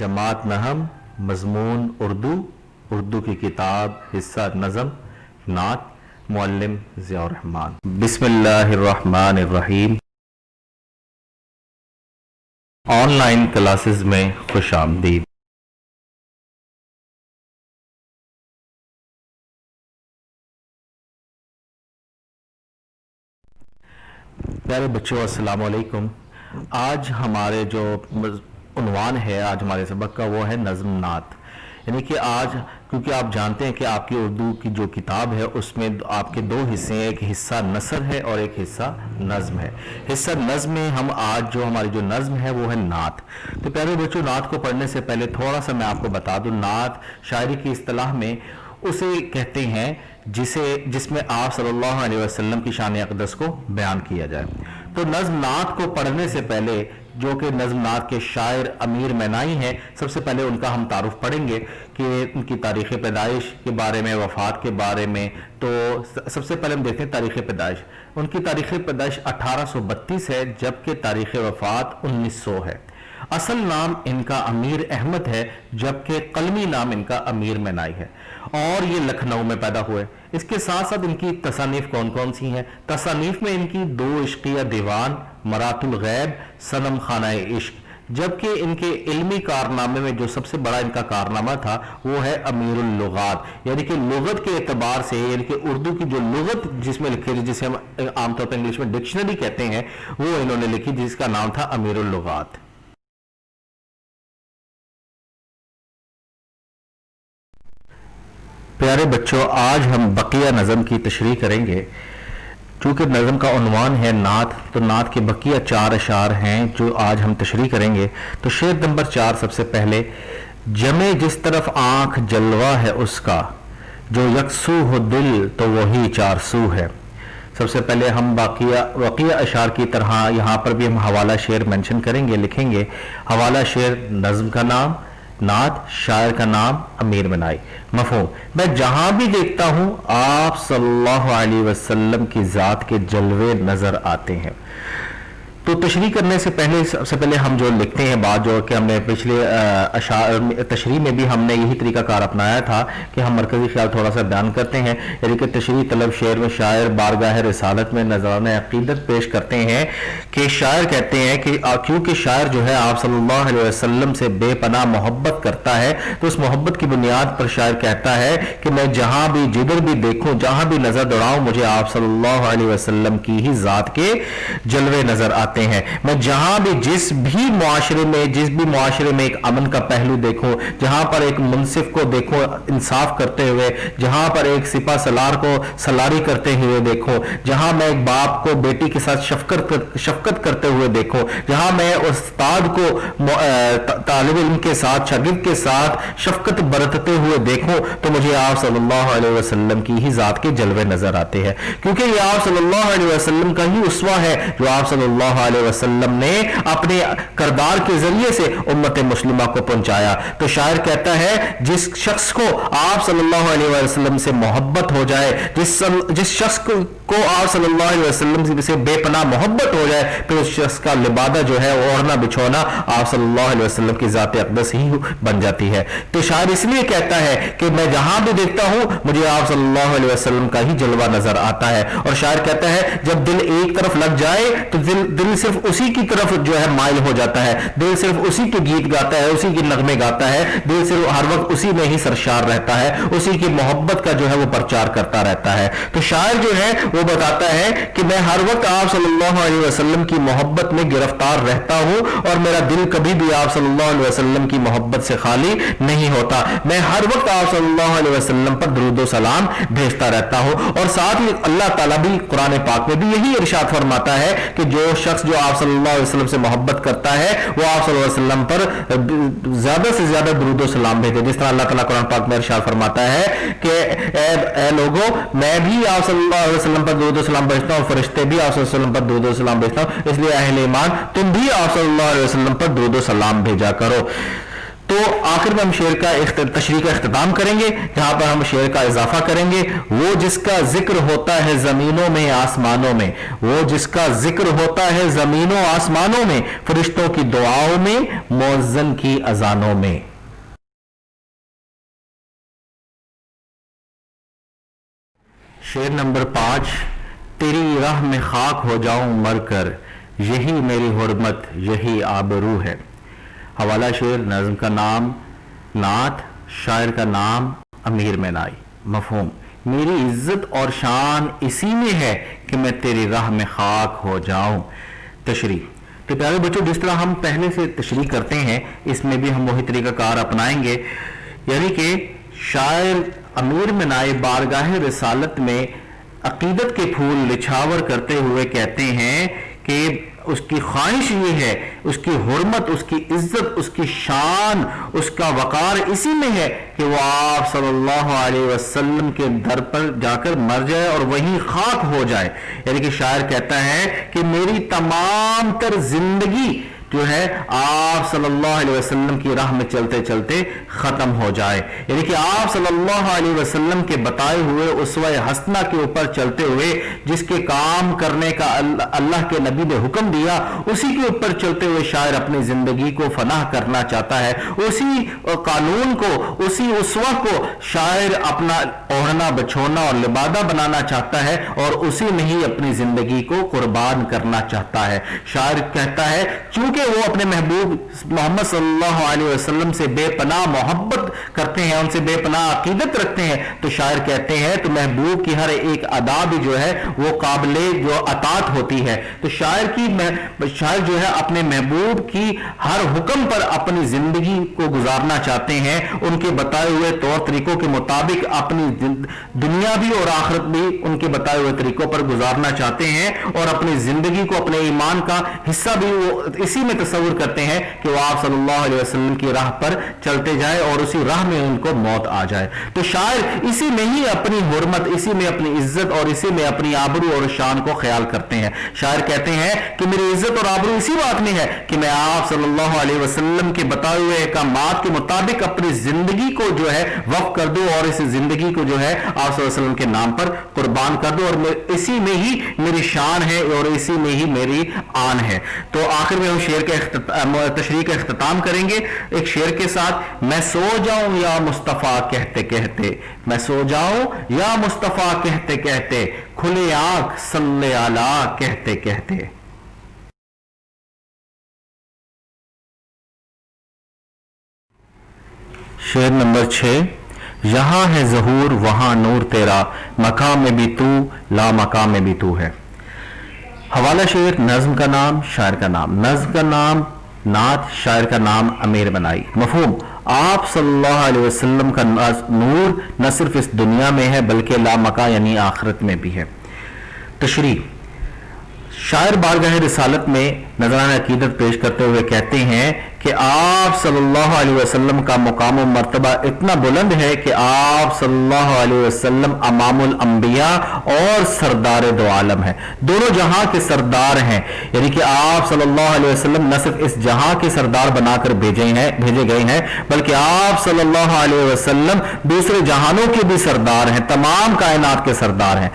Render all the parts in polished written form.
जमात नहम मजमून उर्दू उर्दू की किताब हिस्सा नज़म नात मुअल्लिम ज़ियाउर रहमान। बिस्मिल्लाहिर्रहमानिर्रहीम। ऑनलाइन क्लासेस में खुश आमदीद। प्यारे बच्चों, अस्सलाम वालेकुम। आज हमारे जो उन्वान है आज हमारे सबक का वो है नज़्म नात। यानी कि आज क्योंकि आप जानते हैं कि आपकी उर्दू की जो किताब है उसमें आपके दो हिस्से हैं, एक हिस्सा नसर है और एक हिस्सा नज़्म है। हिस्सा नज़्म में हम आज जो हमारी जो नज़्म है वो है नात। तो प्यारे बच्चों, नात को पढ़ने से पहले थोड़ा सा मैं आपको बता दूं, नात शायरी की इस्तिलाह में उसे कहते हैं जिसमें आप सल्लल्लाहु अलैहि वसल्लम की शान अक़दस को बयान किया जाए। तो नज़्म नात को पढ़ने से पहले जो कि नज़्म नात के शायर अमीर मैनाई हैं, सबसे पहले उनका हम तारुफ पढ़ेंगे कि उनकी तारीख़ पैदाइश के बारे में, वफ़ात के बारे में। तो सबसे पहले हम देखते हैं तारीख़ पैदाइश। उनकी तारीख़ पैदाइश 1832 है, जबकि तारीख़ वफ़ात 1900 है। असल नाम इनका अमीर अहमद है, जबकि कलमी नाम इनका अमीर मैनाई है, और ये लखनऊ में पैदा हुए। इसके साथ साथ इनकी तसानीफ कौन कौन सी हैं? तसानीफ में इनकी दो इश्किया दीवान, मरातुल गैब, सनम खाना इश्क, जबकि इनके इल्मी कारनामे में जो सबसे बड़ा इनका कारनामा था वो है अमीरुल लुगात, यानी कि लुगत के एतबार से, यानी कि उर्दू की जो लुगत जिसमें लिखी थी, जिसे हम आमतौर पर इंग्लिश में डिक्शनरी कहते हैं, वो इन्होंने लिखी, जिसका नाम था अमीरुल लुगात। प्यारे बच्चों, आज हम बकिया नज़म की तशरीह करेंगे। चूँकि नज़म का उन्वान है नात, तो नात के बकिया 4 अशार हैं जो आज हम तशरीह करेंगे। तो शेर नंबर 4 सबसे पहले, जमे जिस तरफ आँख जलवा है उसका, जो यकसू हो दिल तो वही 400 है। सबसे पहले हम बकिया अशार की तरह यहाँ पर भी हम हवाला शेर मेंशन करेंगे, लिखेंगे। हवाला शेर, नज़म का नाम नात, शायर का नाम अमीर मैनाई। मफ़हूम, मैं जहां भी देखता हूं आप सल्लल्लाहु अलैहि वसल्लम की जात के जलवे नजर आते हैं। तो तशरीह करने से पहले सबसे पहले हम जो लिखते हैं बात, जो कि हमने पिछले तशरीह में भी हमने यही तरीकाकार अपनाया था कि हम मरकजी ख्याल थोड़ा सा बयान करते हैं। यानी कि तशरीह तलब शेर में शायर बारगाह रिसालत में नज़राना अक़ीदत पेश करते हैं कि शायर कहते हैं कि क्योंकि शायर जो है आप सल्लल्लाहु अलैहि वसल्लम से बेपनाह मोहब्बत करता है, तो उस मोहब्बत की बुनियाद पर शायर कहता है कि मैं जहां भी जिधर भी देखूं, जहां भी नजर दौड़ाऊं, मुझे आप सल्लल्लाहु अलैहि वसल्लम की ही जात के जलवे नजर आते हैं। मैं जहां भी जिस भी मुआशरे में एक अमन का पहलू देखूं, जहां पर एक मुंसिफ को देखूं इंसाफ करते हुए, जहां पर एक सिपा सलार को सलारी करते हुए देखूं, जहां मैं एक बाप को बेटी के साथ शफकत करते हुए देखूं, जहां मैं उस्ताद को तालिब इल्म के साथ, शागिर्द के साथ शफकत बरतते हुए देखूं, तो मुझे आप सल्लल्लाहु अलैहि वसल्लम की ही जात के जलवे नजर आते हैं। क्योंकि ये आप सल्लल्लाहु अलैहि वसल्लम का ही उस्वा है, जो आप सल्लल्लाहु अलैहि वसल्लम ने अपने करदार के जरिए से उम्मत मुस्लिमा को पहुंचाया। तो शायर कहता है, जिस शख्स को आप सल्लल्लाहु अलैहि वसल्लम से मोहब्बत हो जाए, जिस शख्स को आप सल्लल्लाहु अलैहि वसल्लम से बेपनाह मोहब्बत हो जाए, फिर उस शख्स का लिबादा जो है, ओढ़ना बिछोना आप सल्लल्लाहु अलैहि वसल्लम की जात अक़दस ही बन जाती है। तो शायर इसलिए कहता है कि मैं जहां भी देखता हूं मुझे आप सल्लल्लाहु अलैहि वसल्लम का ही जलवा नजर आता है। और शायर कहता है, जब दिल एक तरफ लग जाए तो दिल सिर्फ उसी की तरफ जो है माइल हो जाता है, दिल सिर्फ उसी के गीत गाता है, उसी के नगमे गाता है, दिल सिर्फ हर वक्त उसी में ही सरशार रहता है, उसी की मोहब्बत का जो है वो प्रचार करता रहता है। तो शायर जो है वो बताता है कि मैं हर वक्त आप सल्लल्लाहु अलैहि वसल्लम की मोहब्बत में गिरफ्तार रहता हूं, और मेरा दिल कभी भी आप सल्लल्लाहु अलैहि वसल्लम की मोहब्बत से खाली नहीं होता। मैं हर वक्त आप सल्लल्लाहु अलैहि वसल्लम पर दुरूद व सलाम भेजता रहता हूं। और साथ ही अल्लाह ताला भी कुरान पाक में भी यही इरशाद फरमाता है कि जो शख्स जो आप सल्लल्लाहु अलैहि वसल्लम से मोहब्बत करता है वो आप सल्लल्लाहु अलैहि वसल्लम पर ज्यादा से ज्यादा दुरूद व सलाम भेजे। जिस तरह अल्लाह ताला कुरान पाक में इरशाद फरमाता है कि ए लोगों, मैं भी आप सल्लल्लाहु अलैहि वसल्लम पर दुरूद व सलाम भेजता हूं, फरिश्ते भी आप सल्लल्लाहु अलैहि वसल्लम पर दुरूद व सलाम भेजता हूं, इसलिए अहले ईमान तुम भी आप सल्लल्लाहु अलैहि वसल्लम पर दुरूद व सलाम भेजा करो। تو آخر میں ہم شعر کا تشریح کا اختتام کریں گے، جہاں پر ہم شعر کا اضافہ کریں گے. وہ جس کا ذکر ہوتا ہے زمینوں میں آسمانوں میں، وہ جس کا ذکر ہوتا ہے زمینوں آسمانوں میں، فرشتوں کی دعاؤں میں، مؤذن کی اذانوں میں. شعر نمبر 5. تیری راہ میں خاک ہو جاؤں مر کر، یہی میری حرمت یہی آبرو ہے. حوالہ شعر، نظم کا نام نعت، شاعر کا نام امیر مینائی. مفہوم: میری عزت اور شان اسی میں ہے کہ میں تیری راہ میں خاک ہو جاؤں. تشریح: تو پیارے بچوں، جس طرح ہم پہلے سے تشریح کرتے ہیں اس میں بھی ہم وہی طریقہ کار اپنائیں گے. یعنی کہ شاعر امیر مینائی بارگاہ رسالت میں عقیدت کے پھول نچھاور کرتے ہوئے کہتے ہیں کہ اس کی خواہش یہ ہے، اس کی حرمت، اس کی عزت، اس کی شان، اس کا وقار اسی میں ہے کہ وہ آپ صلی اللہ علیہ وسلم کے در پر جا کر مر جائے اور وہیں خاک ہو جائے. یعنی کہ شاعر کہتا ہے کہ میری تمام تر زندگی جو ہے آپ صلی اللہ علیہ وسلم کی راہ میں چلتے چلتے ختم ہو جائے. یعنی کہ آپ صلی اللہ علیہ وسلم کے بتائے ہوئے اسوہ حسنہ کے اوپر چلتے ہوئے، جس کے کام کرنے کا اللہ کے نبی نے حکم دیا، اسی کے اوپر چلتے ہوئے شاعر اپنی زندگی کو فنا کرنا چاہتا ہے. اسی قانون کو، اسی اسوہ کو شاعر اپنا اوڑھنا بچھونا اور لبادہ بنانا چاہتا ہے اور اسی میں ہی اپنی زندگی کو قربان کرنا چاہتا ہے. شاعر کہتا ہے چونکہ وہ اپنے محبوب محمد صلی اللہ علیہ وسلم سے بے پناہ محبت کرتے ہیں، ان سے بے پناہ عقیدت رکھتے ہیں، تو شاعر کہتے ہیں تو محبوب کی ہر ایک ادا بھی جو ہے وہ قابل جو اطاعت ہوتی ہے. تو شاعر جو ہے اپنے محبوب کی ہر حکم پر اپنی زندگی کو گزارنا چاہتے ہیں، ان کے بتائے ہوئے طور طریقوں کے مطابق اپنی دنیا بھی اور آخرت بھی ان کے بتائے ہوئے طریقوں پر گزارنا چاہتے ہیں، اور اپنی زندگی کو اپنے ایمان کا حصہ بھی وہ اسی میں تصور کرتے ہیں کہ وہ آپ صلی اللہ علیہ وسلم کی راہ پر چلتے جائے اور اسی راہ میں ان کو موت آ جائے. تو شاعر اسی میں ہی اپنی حرمت، اسی میں اپنی عزت اور اسی میں اپنی آبرو اور شان کو خیال کرتے ہیں. شاعر کہتے ہیں کہ میری عزت اور آبرو اسی بات میں ہے کہ میں آپ صلی اللہ علیہ وسلم کے بتائے ہوئے احکامات کے مطابق اپنی زندگی کو جو ہے وقف کر دوں اور اس زندگی کو جو ہے آپ صلی اللہ علیہ وسلم کے نام پر قربان کر دوں، اور اسی میں ہی میری شان ہے اور اسی میں ہی میری آن ہے. تو آخر میں ہم شعر کے تشریح کا اختتام کریں گے ایک شعر کے ساتھ. میں سو جاؤں یا مصطفیٰ کہتے کہتے، میں سو جاؤں یا مصطفیٰ کہتے کہتے، کھلے آنکھ صلی اللہ کہتے کہتے. شعر نمبر 6. یہاں ہے ظہور وہاں نور تیرا، مقام میں بھی تو لا مقام میں بھی تو ہے. حوالہ شعر، نظم کا نام شاعر کا نام. نظم کا نام نعت، شاعر کا نام امیر مینائی. مفہوم: آپ صلی اللہ علیہ وسلم کا نور نہ صرف اس دنیا میں ہے بلکہ لامکاں یعنی آخرت میں بھی ہے. تشریح: شاعر بارگاہ رسالت میں نذرانہ عقیدت پیش کرتے ہوئے کہتے ہیں کہ آپ صلی اللہ علیہ وسلم کا مقام و مرتبہ اتنا بلند ہے کہ آپ صلی اللہ علیہ وسلم امام الانبیاء اور سردار دو عالم ہیں، دونوں جہاں کے سردار ہیں. یعنی کہ آپ صلی اللہ علیہ وسلم نہ صرف اس جہاں کے سردار بنا کر بھیجے گئے ہیں بلکہ آپ صلی اللہ علیہ وسلم دوسرے جہانوں کے بھی سردار ہیں، تمام کائنات کے سردار ہیں.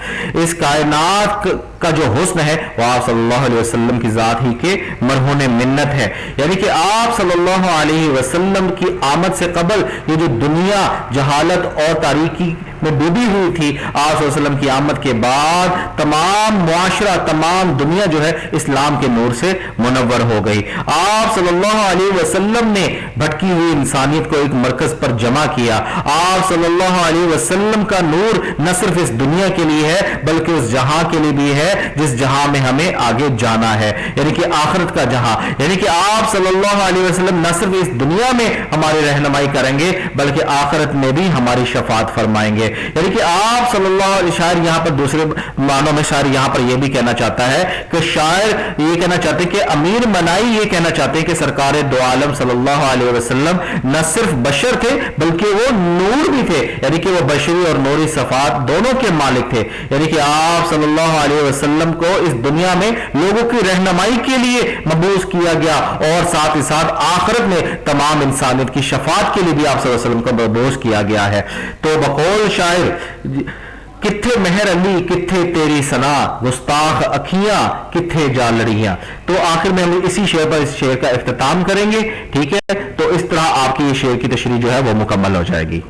اس کائنات کا جو حسن ہے وہ آپ صلی اللہ علیہ وسلم کی ذات ہی کے مرہون منت ہے. یعنی کہ آپ صلی اللہ علیہ وسلم کی آمد سے قبل یہ جو دنیا جہالت اور تاریکی میں ڈوبی ہوئی تھی، آپ صلی اللہ علیہ وسلم کی آمد کے بعد تمام معاشرہ، تمام دنیا جو ہے اسلام کے نور سے منور ہو گئی. آپ صلی اللہ علیہ وسلم نے بھٹکی ہوئی انسانیت کو ایک مرکز پر جمع کیا. آپ صلی اللہ علیہ وسلم کا نور نہ صرف اس دنیا کے لیے ہے بلکہ اس جہاں کے لیے بھی ہے جس جہاں میں ہمیں آگے جانا ہے، یعنی کہ آخرت کا جہاں. یعنی کہ آپ صلی اللہ علیہ وسلم نہ صرف اس دنیا میں ہماری رہنمائی کریں گے بلکہ آخرت میں بھی ہماری شفاعت فرمائیں گے. यानी कि आप सल्लल्लाहु अलैहि शायर यहां पर दूसरे मानों में शायर यहां पर यह भी कहना चाहता है कि शायर ये कहना चाहते हैं कि अमीर मनाई ये कहना चाहते हैं कि सरकार दो आलम सल्लल्लाहु अलैहि वसल्लम न सिर्फ बशर थे बल्कि वो नूर भी थे, यानी कि वो बशरी और नूरी सफात दोनों के मालिक थे। यानी कि आप सल्लल्लाहु अलैहि वसल्लम को इस दुनिया में लोगों की रहनुमाई के लिए मबूस किया गया और साथ ही साथ आखिरत में तमाम इंसानियत की शफात के लिए भी आप सल्लल्लाहु अलैहि वसल्लम को मबूस किया गया है। तो बकौल शायर किथे मेहर अली किथे तेरी सना गुस्ताख अखियां किथे जा लड़ियां। तो आखिर में हम इसी शेर पर इस शेर का इख्तिताम करेंगे, ठीक है। तो इस तरह आपकी ये शेर की तशरीह जो है वो मुकम्मल हो जाएगी।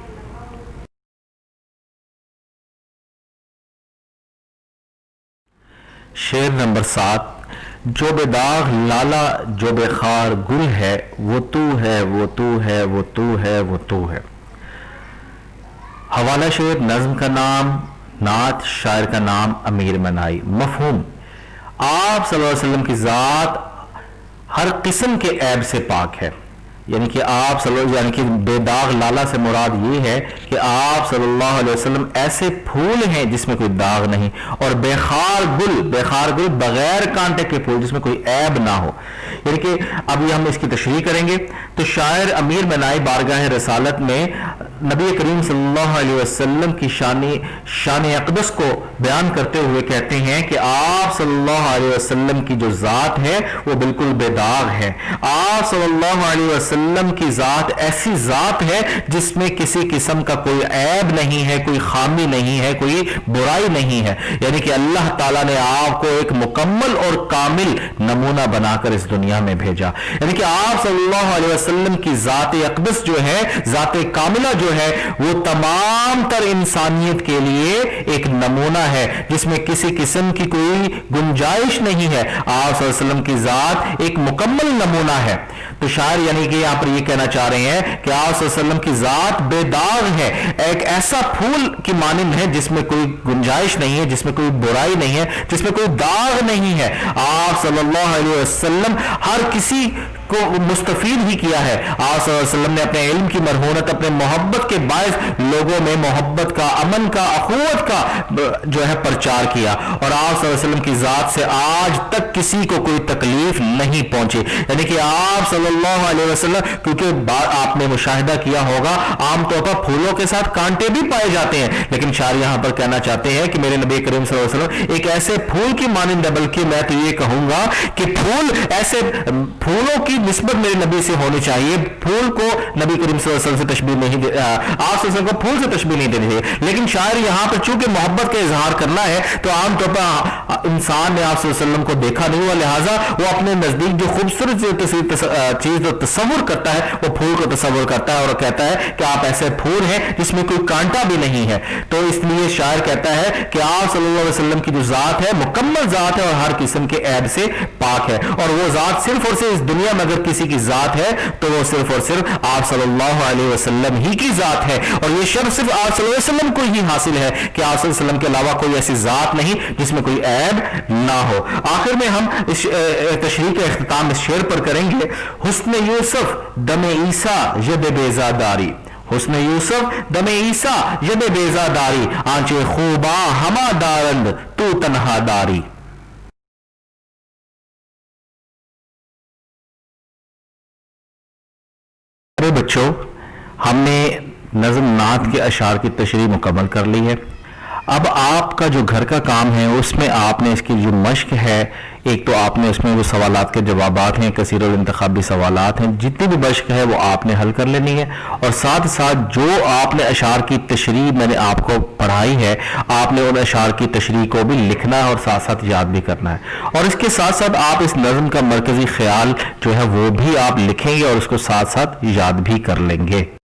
शेर नंबर 7। जो बेदाग लाला जो बेखार गुल है वो तू है वो तू है वो तू है वो तू है। हवाला शेर, नज्म का नाम, नात शायर का नाम अमीर मनाई। मफहूम, आप सल्लल्लाहु अलैहि वसल्लम की ज़ात हर किस्म के ऐब से पाक है। यानी कि आप यानी कि बेदाग लाला से मुराद ये है कि आप सल्लल्लाहु अलैहि वसल्लम ऐसे फूल हैं जिसमें कोई दाग नहीं, और बेखार गुल बगैर कांटे के फूल जिसमें कोई ऐब ना हो। यानी कि अभी हम इसकी तशरीह करेंगे। तो शायर अमीर मनाई बारगाह रसालत में नबी करीम सल्लल्लाहु अलैहि वसल्लम की शान अक़दस को बयान करते हुए कहते हैं कि आप सल्लल्लाहु अलैहि वसल्लम की जो ज़ात है वो बिल्कुल बेदाग है। आप सल्लल्लाहु अलैहि वसल्लम की ज़ात ऐसी ज़ात है जिसमें किसी किस्म का कोई ऐब नहीं है, कोई खामी नहीं है, कोई बुराई नहीं है। यानी कि अल्लाह ताला ने आपको एक मुकम्मल और कामिल नमूना बनाकर इस दुनिया में भेजा। यानी कि आप सल्लल्लाहु अलैहि वसल्लम की ज़ात अक़दस जो है, ज़ात कामिला जो है, वो तमाम तर इंसानियत के लिए एक नमूना है जिसमें किसी किस्म की कोई गुंजाइश नहीं है। आप सल्लल्लाहु अलैहि वसल्लम की ज़ात एक मुकम्मल नमूना है। तो शायर यानी कि यहां पर ये कहना चाह रहे हैं कि आप सल्लल्लाहु अलैहि वसल्लम की ज़ात बेदाग है, एक ऐसा फूल की मानिंद है जिसमें कोई गुंजाइश नहीं है, जिसमें कोई बुराई नहीं है, जिसमें कोई दाग नहीं है। आप सल्लल्लाहु अलैहि वसल्लम हर किसी को मुस्तफीद ही किया है। आप सल्लल्लाहु अलैहि वसल्लम ने अपने इल्म की मरहूनत, अपने मोहब्बत के बायस लोगों में मोहब्बत का, अमन का, अखुवत का जो है प्रचार किया, और आप सल्लल्लाहु अलैहि वसल्लम की ज़ात से आज तक किसी को कोई तकलीफ नहीं पहुंची। यानी कि आप सल्लल्लाहु अलैहि वसल्लम, क्योंकि आपने मुशाहिदा किया होगा आमतौर पर फूलों के साथ कांटे भी पाए जाते हैं, लेकिन शायर यहां पर कहना चाहते हैं कि मेरे नबी करीम सल्लल्लाहु अलैहि वसल्लम एक ऐसे फूल की मानिंद है, बल्कि मैं तो ये कहूंगा कि फूल ऐसे फूलों की निस्बत मेरे नबी से होनी चाहिए। फूल को नबी करीम सल्लल्लाहु अलैहि वसल्लम से तशबीह नहीं दे, आप सल्लल्लाहु अलैहि वसल्लम को फूल से तशबीह नहीं देनी चाहिए। लेकिन शायर यहां पर चूंकि मोहब्बत का इजहार करना है, तो आमतौर पर इंसान ने आप सल्लल्लाहु अलैहि वसल्लम को देखा नहीं हुआ, लिहाजा वो अपने नजदीक जो खूबसूरत चीज तस्वुर करता है वो फूल को तस्वुर करता है और कहता है कि आप ऐसे फूल हैं जिसमें कोई कांटा भी नहीं है। तो इसलिए शायर कहता है कि आप सल्लल्लाहु अलैहि वसल्लम की जो ज़ात है मुकम्मल ज़ात है और हर किस्म के ऐब से पाक है, और वो ज़ात सिर्फ और सिर्फ इस दुनिया में अगर किसी की ज़ात है तो वो सिर्फ और सिर्फ आप सल्लल्लाहु अलैहि वसल्लम ही की ज़ात है, और ये शर्फ सिर्फ आप सल्लल्लाहु अलैहि वसल्लम को ही हासिल है कि आप सल्लल्लाहु अलैहि वसल्लम के अलावा कोई ऐसी ज़ात नहीं जिसमें कोई ऐब ना हो। आखिर में हम इस तशरीह के इख्तिताम इस शेर पर करेंगे। हुस्न यूसुफ दमे ईसा यद बेजादारी, हुस्न यूसुफ दमे ईसा यद बेजादारी, आंचे खूबा हमा दारंद तू तन्हा दारी। अरे बच्चों, हमने नज़्म नात के अशार की तशरीह मुकम्मल कर ली है। अब आपका जो घर का काम है उसमें आपने इसकी जो मश्क है, एक तो आपने उसमें जो सवालात के जवाबात हैं, कसीरुल इंतखाबी सवालात हैं, जितनी भी मश्क है वो आपने हल कर लेनी है, और साथ साथ जो आपने अशार की तशरीह मैंने आपको पढ़ाई है, आपने उन अशार की तशरीह को भी लिखना है और साथ साथ याद भी करना है। और इसके साथ साथ आप इस नज़्म का मरकजी ख्याल जो है वो भी आप लिखेंगे और उसको साथ साथ याद भी कर लेंगे।